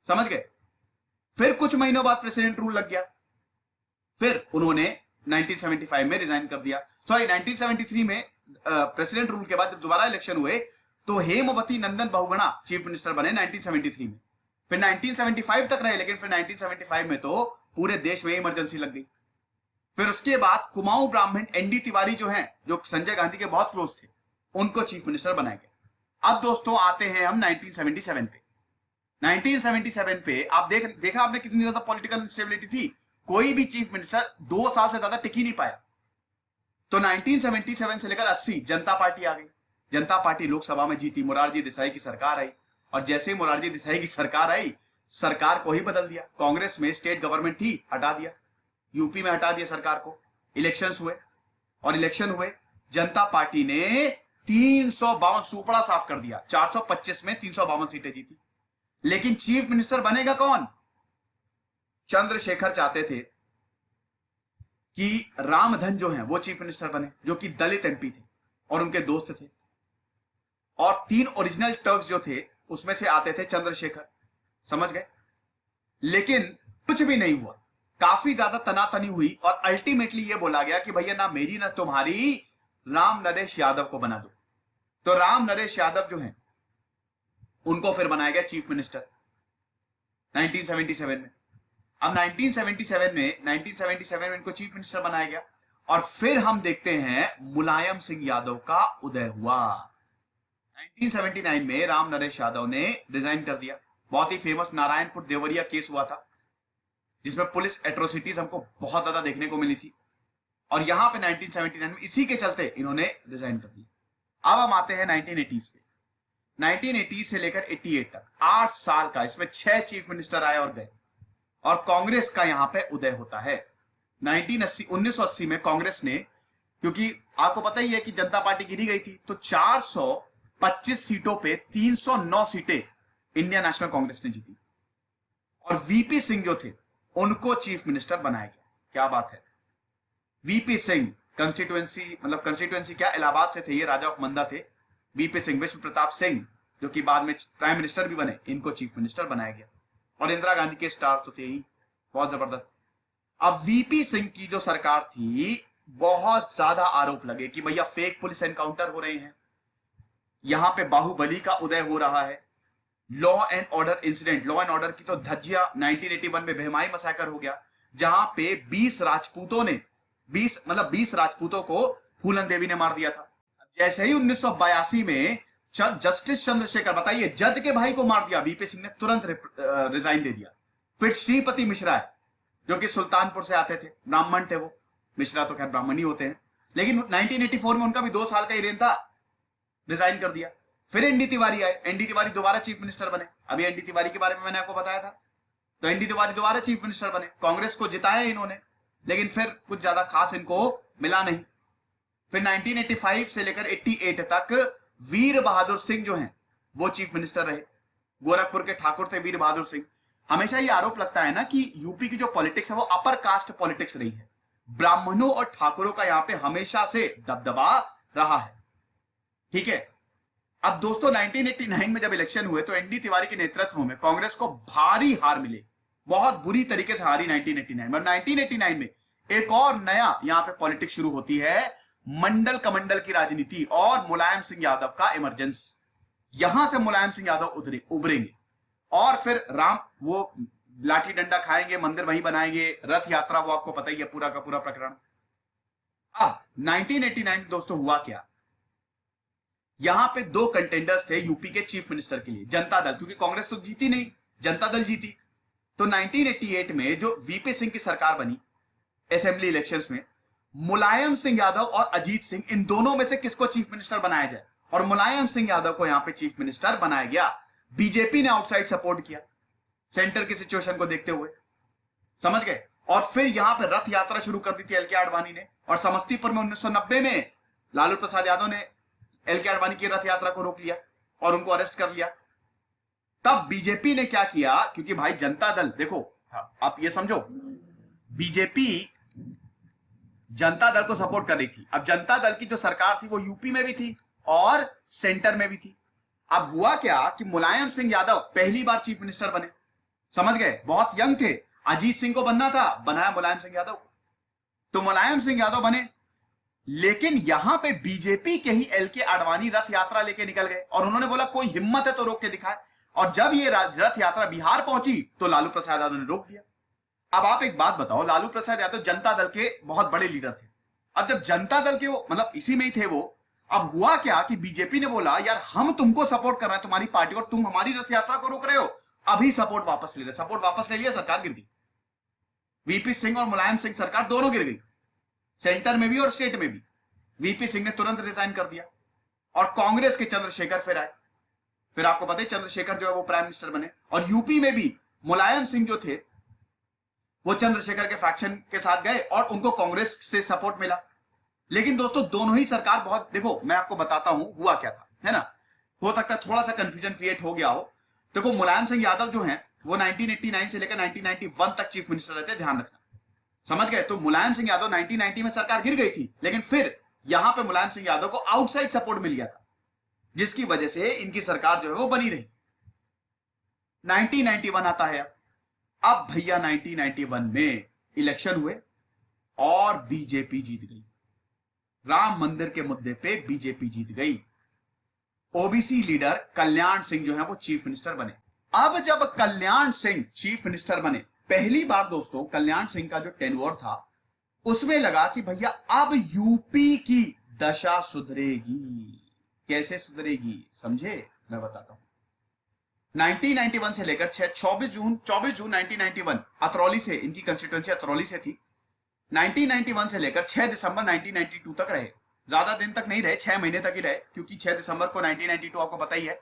समझ गए? फिर कुछ महीनों बाद प्रेसिडेंट रूल लग गया, फिर उन्होंने 1975 में रिजाइन कर दिया। सॉरी, 1973 में प्रेसिडेंट रूल के बाद जब दोबारा इलेक्शन हुए तो हेमवती नंदन बहुगुणा चीफ मिनिस्टर बने 1973 में। फिर 1975 तक रहे, लेकिन फिर 1975 में तो पूरे देश में इमरजेंसी लग गई। फिर उसके बाद कुमाऊं ब्राह्मण एनडी तिवारी जो हैं, जो संजय गांधी के बहुत क्लोज थे, उनको चीफ मिनिस्टर बनाया गया। अब दोस्तों आते हैं हम 1977 पे। 1977 पे आप देखा आपने कितनी ज्यादा पॉलिटिकल इंस्टेबिलिटी थी। कोई भी चीफ मिनिस्टर 2 साल से ज्यादा टिक ही नहीं पाया। तो 1977 से लेकर 80 जनता पार्टी आ गई। जनता पार्टी लोकसभा में जीती, मोरारजी देसाई की सरकार आई, और जैसे ही मोरारजी देसाई की सरकार आई, सरकार को ही बदल दिया। कांग्रेस में स्टेट गवर्नमेंट थी, हटा दिया, यूपी में हटा दिया सरकार को। इलेक्शंस हुए, और इलेक्शन हुए, जनता पार्टी ने 352 सुपड़ा साफ कर दिया। 425 में 352 सीटें जीती। लेकिन चीफ मिनिस्टर बनेगा कौन? चंद्रशेखर चाहते थे कि रामधन जो हैं वो चीफ मिनिस्टर बने, जो कि दलित एमपी थे और उनके दोस्त थे। और 3 ओरिजिनल टर्क्स जो थे उसमें से आते थे चंद्रशेखर। समझ गए? लेकिन कुछ भी नहीं हुआ, काफी ज्यादा तनातनी हुई, और अल्टीमेटली ये बोला गया कि भैया ना मेरी ना तुम्हारी, राम नरेश यादव को बना दो। तो राम नरेश यादव जो हैं उनको फिर बनाया गया चीफ मिनिस्टर 1977 में। अब 1977 में इनको चीफ मिनिस्टर बनाया गया, और फिर हम देखते हैं मुलायम सिंह यादव का उदय हुआ। 1979 में राम नरेश यादव ने रिजाइन कर दिया। बहुत ही फेमस नारायणपुर देवरिया केस हुआ था, जिसमें पुलिस एट्रोसिटीज हमको बहुत ज्यादा देखने को मिली थी, और यहां पे 1979 में इसी के चलते इन्होंने रिजाइन कर दिया। अब हम आते हैं 1980s पे। 1980 से लेकर 88 तक 8 साल का, इसमें 6 चीफ मिनिस्टर आए और गए, और कांग्रेस का यहां पे उदय होता है। 1980 में कांग्रेस ने, क्योंकि आपको पता ही है कि जनता पार्टी गिरी गई थी, तो 425 सीटों पे 309 सीटें इंडियन नेशनल कांग्रेस ने जीती, और वीपी सिंह जो थे उनको चीफ मिनिस्टर बनाया गया। क्या बात है! वीपी सिंह कंस्टिट्यूएंसी क्या, इलाहाबाद से थे ये, राजा ऑफ मंदा थे। वीपी सिंह, विश्व प्रताप सिंह जो कि बाद में प्राइम मिनिस्टर भी बने, इनको चीफ मिनिस्टर बनाया गया। और इंदिरा गांधी के स्टार तो थे ही, बहुत जबरदस्त। अब वीपी सिंह की जो सरकार थी, बहुत ज्यादा आरोप लगे कि भैया फेक पुलिस एनकाउंटर हो रहे हैं, यहां पे बाहुबली का उदय हो रहा है, law and order incident, law and order की तो धज्जिया 1981 में भेमाई मसाकर हो गया, जहां पे 20 राजपूतों को फूलन देवी ने मार दिया था। जैसे ही 1982 में जस्टिस चंद्रशेखर, बताइए, जज के भाई को मार दिया, वीपी सिंह ने तुरंत रिजाइन दे दिया। फिर श्रीपति मिश्रा है, जो कि सुल्तानपुर से आते थे, ब्राह्मण थे वो, मिश्रा तो खैर ब्राह्मण ही होते हैं, लेकिन 1984 में उनका भी 2 साल का ही रेन था, रिजाइन कर दिया। फिर एनडी तिवारी आए, एनडी तिवारी दोबारा चीफ मिनिस्टर बने। अभी एनडी तिवारी के बारे में मैंने आपको बताया था। तो एनडी तिवारी दोबारा चीफ मिनिस्टर बने, कांग्रेस को जिताया इन्होंने, लेकिन फिर कुछ ज्यादा खास इनको मिला नहीं। फिर 1985 से लेकर 88 तक वीर बहादुर सिंह जो हैं वो चीफ मिनिस्टर रहे। गोरखपुर के ठाकुर थे वीर बहादुर सिंह। हमेशा ये आरोप लगता है ना कि यूपी की जो पॉलिटिक्स है वो अपर कास्ट पॉलिटिक्स रही है, ब्राह्मणों और ठाकुरों का यहां पे हमेशा से दबदबा रहा है। ठीक है, अब दोस्तों 1989 में जब इलेक्शन हुए तो एनडी तिवारी के नेतृत्व में कांग्रेस को भारी हार मिली, बहुत बुरी तरीके से हारी 1989 में। 1989 में एक और नया यहां पे पॉलिटिक्स शुरू होती है, मंडल कमंडल की राजनीति और मुलायम सिंह यादव का इमरजेंस। यहां से मुलायम सिंह यादव उभरेंगे और फिर राम वो लाठी डंडा खाएंगे, मंदिर वहीं बनाएंगे, रथ यात्रा, वो आपको पता ही है पूरा का पूरा प्रकरण। अब 1989 दोस्तों हुआ क्या, यहां पे दो कंटेंडर्स थे यूपी के चीफ मिनिस्टर के लिए, जनता दल, क्योंकि कांग्रेस तो जीती नहीं, जनता दल जीती। तो 1988 में जो वीपी सिंह की सरकार बनी असेंबली इलेक्शंस में, मुलायम सिंह यादव और अजीत सिंह, इन दोनों में से किसको चीफ मिनिस्टर बनाया जाए, और मुलायम सिंह यादव को यहां पे चीफ मिनिस्टर बनाया गया। बीजेपी ने आउटसाइड सपोर्ट किया सेंटर की सिचुएशन को देखते हुए, समझ गए। और फिर यहां पे रथ यात्रा शुरू कर दी थी एल के आडवाणी ने, और समस्तीपुर में 1990 में लालू प्रसाद यादव ने एल के आडवाणी की रथ यात्रा को रोक लिया और उनको अरेस्ट कर लिया। तब बीजेपी ने क्या किया, क्योंकि भाई जनता दल, देखो आप ये समझो, बीजेपी जनता दल को सपोर्ट कर रही थी। अब जनता दल की जो सरकार थी वो यूपी में भी थी और सेंटर में भी थी। अब हुआ क्या कि मुलायम सिंह यादव पहली बार चीफ मिनिस्टर बने, समझ गए, बहुत यंग थे, अजीत सिंह को बनना था, बनाया मुलायम सिंह यादव। तो मुलायम सिंह यादव बने, लेकिन यहां पे बीजेपी के ही एल के आडवाणी रथ यात्रा लेके निकल गए और उन्होंने बोला कोई हिम्मत है तो रोक के दिखाए। और जब ये रथ यात्रा बिहार पहुंची तो लालू प्रसाद यादव ने रोक दिया। अब आप एक बात बताओ, लालू प्रसाद यादव जनता दल के बहुत बड़े लीडर थे। अब जब जनता दल के वो मतलब इसी में ही थे वो, अब हुआ क्या कि बीजेपी ने बोला यार हम तुमको सपोर्ट कर रहे हैं, तुम्हारी पार्टी, और तुम हमारी रथ यात्रा को रोक रहे हो, अभी सपोर्ट वापस ले ले। सपोर्ट वापस ले लिया, सरकार गिर गई। वीपी सिंह और मुलायम सिंह सरकार दोनों गिर गई, सेंटर में भी और स्टेट में भी। वीपी सिंह ने तुरंत रिजाइन कर दिया और कांग्रेस के चंद्रशेखर फिर आए। फिर आपको पता है चंद्रशेखर जो है वो प्राइम मिनिस्टर बने। और यूपी में भी मुलायम सिंह जो थे वो चंद्रशेखर के फैक्शन के साथ गए और उनको कांग्रेस से सपोर्ट मिला। लेकिन दोस्तों दोनों ही सरकार बहुत, देखो मैं आपको बताता हूं हुआ क्या था, है ना, हो सकता है थोड़ा सा कंफ्यूजन क्रिएट हो गया हो। देखो मुलायम सिंह यादव जो हैं वो 1989 से लेकर 1991 तक चीफ मिनिस्टर रहते, ध्यान रखना, समझ गए। तो मुलायम सिंह यादव 1990 में सरकार गिर गई थी, लेकिन फिर यहां पे मुलायम सिंह यादव को आउटसाइड सपोर्ट मिल गया था, जिसकी वजह से इनकी सरकार जो है वो बनी रही। 1991 आता है। अब भैया 1991 में इलेक्शन हुए और बीजेपी जीत गई। राम मंदिर के मुद्दे पे बीजेपी जीत गई। ओबीसी लीडर कल्याण सिंह जो है वो चीफ मिनिस्टर बने। अब जब कल्याण सिंह चीफ मिनिस्टर बने, पहली बार दोस्तों कल्याण सिंह का जो टेन्योर था उसमें लगा कि भैया अब यूपी की दशा सुधरेगी। कैसे सुधरेगी समझे, मैं बताता हूं। 1991 से लेकर 24 जून 1991 अतरौली से, इनकी कंस्टिट्यूएंसी अतरौली से थी, 1991 से लेकर 6 दिसंबर 1992 तक रहे। ज्यादा दिन तक नहीं रहे, 6 महीने तक ही रहे, क्योंकि 6 दिसंबर को 1992 आपको पता ही है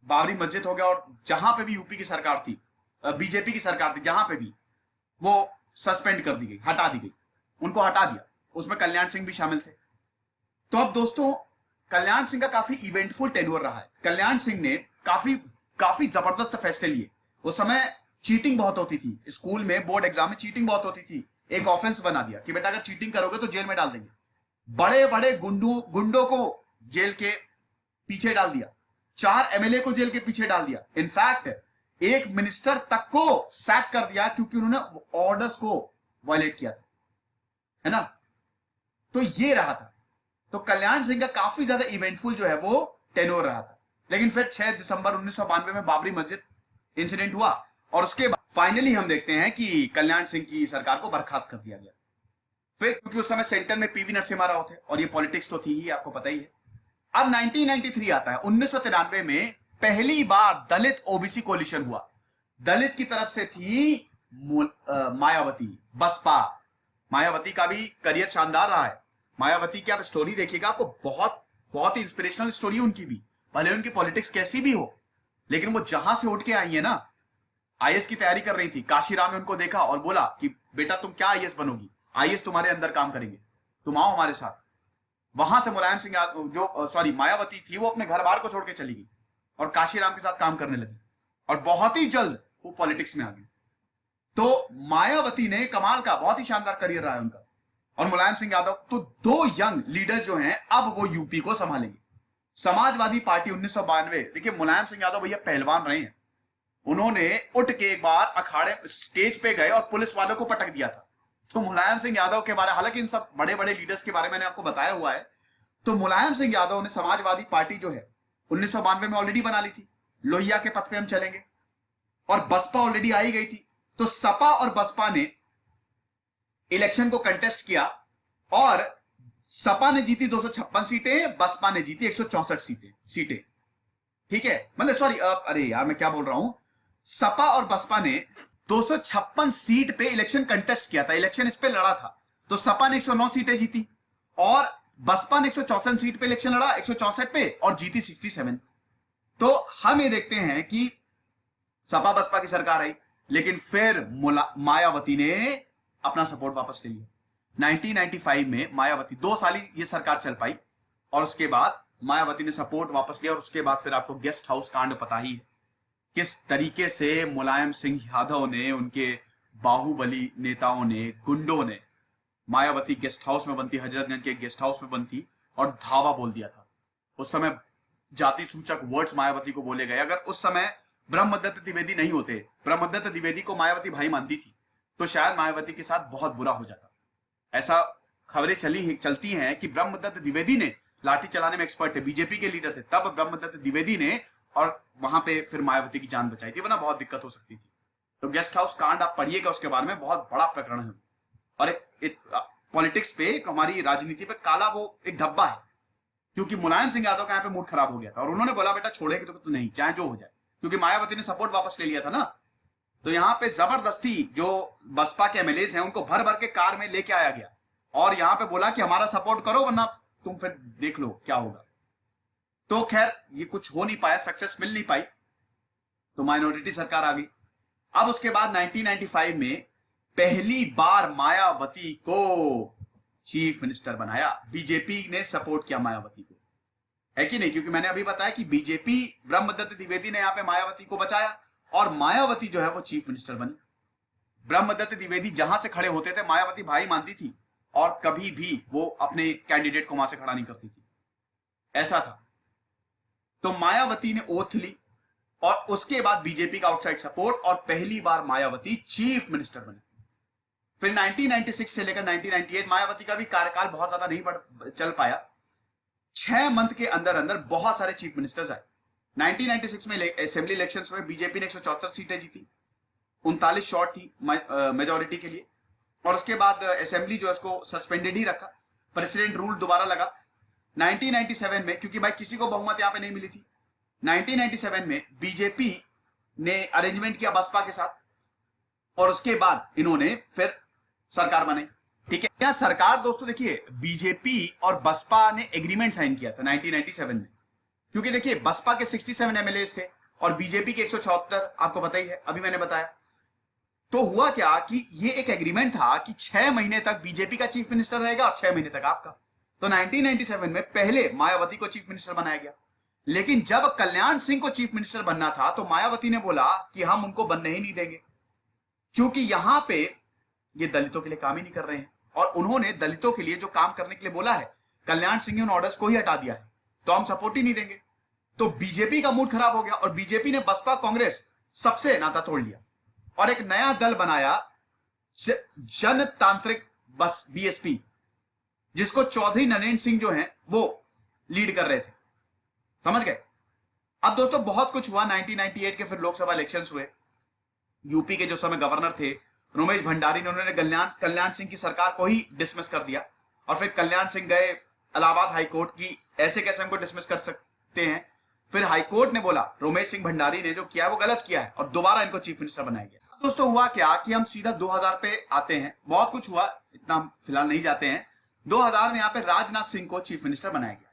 बाबरी मस्जिद हो गया। और जहां पे भी यूपी की सरकार थी, बीजेपी की सरकार थी, जहां पे भी, वो सस्पेंड कर दी गई, हटा दी गई, उनको हटा दिया। उसमें कल्याण सिंह भी शामिल थे। तो अब दोस्तों कल्याण सिंह का काफी इवेंटफुल टेन्योर रहा है। कल्याण सिंह ने काफी जबरदस्त फैसले लिए। उस समय चीटिंग बहुत होती थी, स्कूल में बोर्ड एग्जाम में चीटिंग बहुत होती थी। एक ऑफेंस बना दिया कि बेटा अगर चीटिंग करोगे तो जेल में डाल देंगे। बड़े बड़े गुंडों को जेल के पीछे डाल दिया, 4 एमएलए को जेल के पीछे डाल दिया। इनफैक्ट एक मिनिस्टर तक को सैक कर दिया क्योंकि उन्होंने ऑर्डर्स को वायलेट किया था, है ना। तो ये रहा था। तो कल्याण सिंह का काफी ज्यादा इवेंटफुल जो है वो टेन्योर रहा था। लेकिन फिर 6 दिसंबर 1992 में बाबरी मस्जिद इंसिडेंट हुआ और उसके बाद फाइनली हम देखते हैं कि कल्याण सिंह की सरकार को बर्खास्त कर दिया गया। फिर क्योंकि उस समय सेंटर में पीवी नरसिम्हा राव थे और ये पॉलिटिक्स तो थी ही, आपको पता ही है। अब 1993 आता है। 1993 में पहली बार दलित ओबीसी कोलिशन हुआ। दलित की तरफ से थी मायावती, बसपा। मायावती का भी करियर शानदार रहा है। मायावती की आप स्टोरी देखिएगा, आपको बहुत ही इंस्पिरेशनल स्टोरी उनकी भी, भले उनकी पॉलिटिक्स कैसी भी हो, लेकिन वो जहां से उठ के आई है ना, आईएएस की तैयारी कर रही थी, काशीराम ने उनको देखा और बोला कि बेटा तुम क्या आईएएस बनोगी, आईएएस तुम्हारे अंदर काम करेंगे, तुम आओ हमारे साथ। वहां से मुलायम सिंह मायावती थी, वो अपने घर बार को छोड़ के चली गई और काशीराम के साथ काम करने लगी और बहुत ही जल्द वो पॉलिटिक्स में आ गई। तो मायावती ने कमाल का बहुत ही शानदार करियर रहा है उनका। और मुलायम सिंह यादव, तो 2 यंग लीडर जो हैं अब वो यूपी को संभालेंगे। समाजवादी पार्टी 1992, देखिए मुलायम सिंह यादव भैया पहलवान रहे हैं उन्होंने उठ के एक बार अखाड़े स्टेज पे गए और पुलिस वालों को पटक दिया था। तो मुलायम सिंह यादव के बारे, हालांकि इन सब बड़े बड़े लीडर्स के बारे में मैंने आपको बताया हुआ है, तो मुलायम सिंह यादव ने समाजवादी पार्टी जो है 1992 में ऑलरेडी बना ली थी, लोहिया के पथ पे हम चलेंगे, और बसपा ऑलरेडी आई गई थी। तो सपा और बसपा ने इलेक्शन को कंटेस्ट किया और सपा ने जीती 256 सीटें, बसपा ने जीती 164 सीटें। ठीक है, मतलब सॉरी, अरे यार मैं क्या बोल रहा हूं, सपा और बसपा ने 256 सीट पे इलेक्शन कंटेस्ट किया था, इलेक्शन इस पे लड़ा था। तो सपा ने 109 सीटें जीती और बसपा ने 164 सीट पे इलेक्शन लड़ा, 164 पे, और जीती 67। तो हम ये देखते हैं कि सपा बसपा की सरकार आई, लेकिन फिर मायावती ने अपना सपोर्ट वापस ले लिया। 1995 में मायावती 2 साल ही ये सरकार चल पाई और उसके बाद मायावती ने सपोर्ट वापस लिया। और उसके बाद फिर आपको गेस्ट हाउस कांड पता ही है, किस तरीके से मुलायम सिंह यादव ने, उनके बाहुबली नेताओं ने, गुंडों ने मायावती गेस्ट हाउस में बनती, हजरतगंज के गेस्ट हाउस में बनती और धावा बोल दिया था। उस समय जाति सूचक वर्ड्स मायावती को बोले गए। अगर उस समय ब्रह्मदत्त द्विवेदी नहीं होते, ब्रह्मदत्त द्विवेदी को मायावती भाई मानती थी, तो शायद मायावती के साथ बहुत बुरा हो जाता। ऐसा खबरें चलती हैं कि ब्रह्मदत्त द्विवेदी ने, लाठी चलाने में एक्सपर्ट थे, बीजेपी के लीडर थे, तब ब्रह्मदत्त द्विवेदी ने और वहां पे फिर मायावती की जान बचाई थी, वरना बहुत दिक्कत हो सकती थी। तो गेस्ट हाउस कांड आप पढ़िएगा, उसके बारे में बहुत बड़ा प्रकरण है और एक पॉलिटिक्स पे, हमारी राजनीति पे काला वो एक धब्बा है, क्योंकि मुलायम सिंह यादव का यहाँ पे मूड खराब हो गया था और उन्होंने बोला बेटा छोड़ेगी तो नहीं, चाहे जो हो जाए, क्योंकि मायावती ने सपोर्ट वापस ले लिया था ना। तो यहाँ पे जबरदस्ती जो बसपा के एमएलए हैं उनको भर भर के कार में लेके आया गया और यहाँ पे बोला कि हमारा सपोर्ट करो वरना तुम फिर देख लो क्या होगा। तो खैर ये कुछ हो नहीं पाया, सक्सेस मिल नहीं पाई, तो माइनॉरिटी सरकार आ गई। अब उसके बाद 1995 में पहली बार मायावती को चीफ मिनिस्टर बनाया, बीजेपी ने सपोर्ट किया मायावती को, है कि नहीं? क्योंकि मैंने अभी बताया कि बीजेपी, ब्रह्मदत्त द्विवेदी ने यहां पे मायावती को बचाया और मायावती जो है वो चीफ मिनिस्टर बनी। ब्रह्मदत्त द्विवेदी जहां से खड़े होते थे मायावती भाई मानती थी और कभी भी वो अपने कैंडिडेट को वहां से खड़ा नहीं करती थी, ऐसा था। तो मायावती ने ओथ ली और उसके बाद बीजेपी का आउटसाइड सपोर्ट और पहली बार मायावती चीफ मिनिस्टर बनी। फिर 1996 से लेकर 1998 मायावती का भी कार्यकाल बहुत ज्यादा नहीं चल पाया। 6 मंथ के अंदर अंदर बहुत सारे चीफ मिनिस्टर्स आए। 1996 में असेंबली इलेक्शंस में बीजेपी ने 174 सीटें जीती, 39 शॉर्ट थी मेजोरिटी के लिए, और उसके बाद असेंबली जो है उसको सस्पेंडेड ही रखा, प्रेसिडेंट रूल दोबारा लगा। 1997 में, क्योंकि भाई किसी को बहुमत यहां पे नहीं मिली थी, 1997 में बीजेपी ने अरेंजमेंट किया बसपा के साथ और उसके बाद इन्होंने फिर सरकार बनाई। ठीक है, क्या सरकार दोस्तों देखिए, बीजेपी और बसपा ने एग्रीमेंट साइन किया था 1997 में, क्योंकि देखिए बसपा के 67 एमएलए थे और बीजेपी के 174, आपको पता ही है, अभी मैंने बताया। तो हुआ क्या कि ये एक एग्रीमेंट था कि 6 महीने तक बीजेपी का चीफ मिनिस्टर रहेगा और 6 महीने तक आपका। तो 1997 में पहले मायावती को चीफ मिनिस्टर बनाया गया, लेकिन जब कल्याण सिंह को चीफ मिनिस्टर बनना था तो मायावती ने बोला कि हम उनको बनने ही नहीं देंगे, क्योंकि यहां पे ये दलितों के लिए काम ही नहीं कर रहे हैं और उन्होंने दलितों के लिए जो काम करने के लिए बोला है, कल्याण सिंह ने उन ऑर्डर्स को ही हटा दिया है, तो हम सपोर्ट ही नहीं देंगे। तो बीजेपी का मूड खराब हो गया और बीजेपी ने बसपा कांग्रेस सबसे नाता तोड़ लिया और एक नया दल बनाया, जनतांत्रिक बस बीएसपी, जिसको चौधरी नरेंद्र सिंह जो हैं वो लीड कर रहे थे। समझ गए? अब दोस्तों बहुत कुछ हुआ। 1998 के फिर लोकसभा इलेक्शंस हुए। यूपी के जो समय गवर्नर थे रमेश भंडारी ने, उन्होंने कल्याण सिंह की सरकार को ही डिसमिस कर दिया और फिर कल्याण सिंह गए इलाहाबाद हाईकोर्ट की, ऐसे कैसे हमको डिसमिस कर सकते हैं। फिर हाईकोर्ट ने बोला रमेश सिंह भंडारी ने जो किया है वो गलत किया है और दोबारा इनको चीफ मिनिस्टर बनाया गया। दोस्तों हुआ क्या कि हम सीधा 2000 पे आते हैं। बहुत कुछ हुआ, इतना हम फिलहाल नहीं जाते हैं। 2000 में यहां पे राजनाथ सिंह को चीफ मिनिस्टर बनाया गया।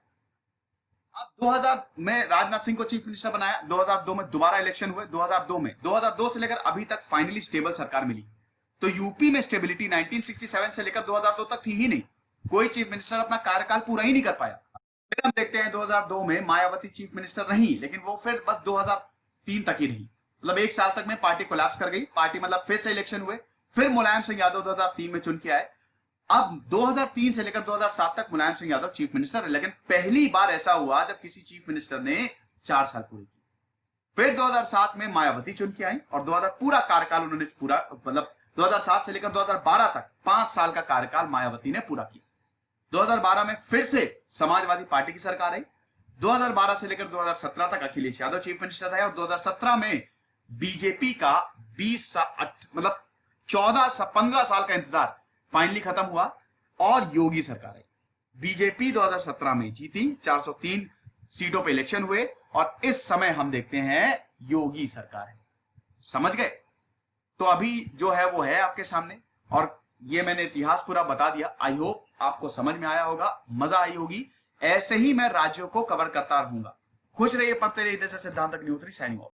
अब 2000 में राजनाथ सिंह को चीफ मिनिस्टर बनाया, 2002 में दोबारा इलेक्शन हुए, 2002 से लेकर अभी तक फाइनली स्टेबल सरकार मिली। तो यूपी में स्टेबिलिटी 1967 से लेकर 2002 तक थी ही नहीं, कोई चीफ मिनिस्टर अपना कार्यकाल पूरा ही नहीं कर पाया। फिर हम देखते हैं 2002 में मायावती चीफ मिनिस्टर रही, लेकिन वो फिर बस 2003 तक ही रही, मतलब 1 साल तक में पार्टी कोलैप्स कर गई। पार्टी मतलब फिर से इलेक्शन हुए, फिर मुलायम सिंह यादव 2003 में चुन के आए। अब 2003 से लेकर 2007 तक मुलायम सिंह यादव चीफ मिनिस्टर है, लेकिन पहली बार ऐसा हुआ जब किसी चीफ मिनिस्टर ने 4 साल पूरे किए। फिर 2007 में मायावती चुन के आई और 2000 पूरा कार्यकाल उन्होंने पूरा, मतलब 2007 से लेकर 2012 तक 5 साल का कार्यकाल मायावती ने पूरा किया। 2012 में फिर से समाजवादी पार्टी की सरकार आई। 2012 से लेकर 2017 तक अखिलेश यादव चीफ मिनिस्टर रहे और 2017 में बीजेपी का 15 साल का इंतजार फाइनली खत्म हुआ और योगी सरकार आई। बीजेपी 2017 में जीती, 403 सीटों पे इलेक्शन हुए और इस समय हम देखते हैं योगी सरकार है। समझ गए? तो अभी जो है वो है आपके सामने और ये मैंने इतिहास पूरा बता दिया। आई होप आपको समझ में आया होगा, मजा आई होगी। ऐसे ही मैं राज्यों को कवर करता रहूंगा। खुश रहिए, पढ़ते रहिए। सिद्धांत अग्निहोत्री साइनिंग ऑफ।